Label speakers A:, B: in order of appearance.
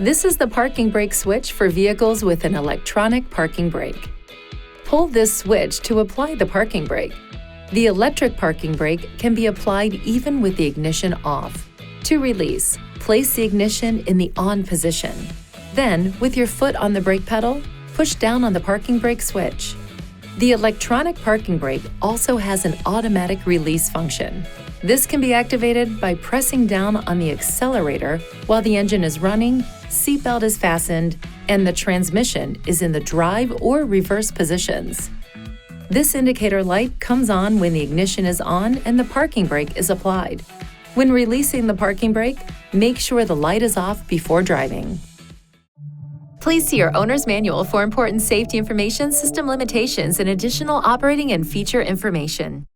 A: This is the parking brake switch for vehicles with an electronic parking brake. Pull this switch to apply the parking brake. The electric parking brake can be applied even with the ignition off. To release, place the ignition in the on position. Then, with your foot on the brake pedal, push down on the parking brake switch. The electronic parking brake also has an automatic release function. This can be activated by pressing down on the accelerator while the engine is running, seatbelt is fastened, and the transmission is in the drive or reverse positions. This indicator light comes on when the ignition is on and the parking brake is applied. When releasing the parking brake, make sure the light is off before driving. Please see your owner's manual for important safety information, system limitations, and additional operating and feature information.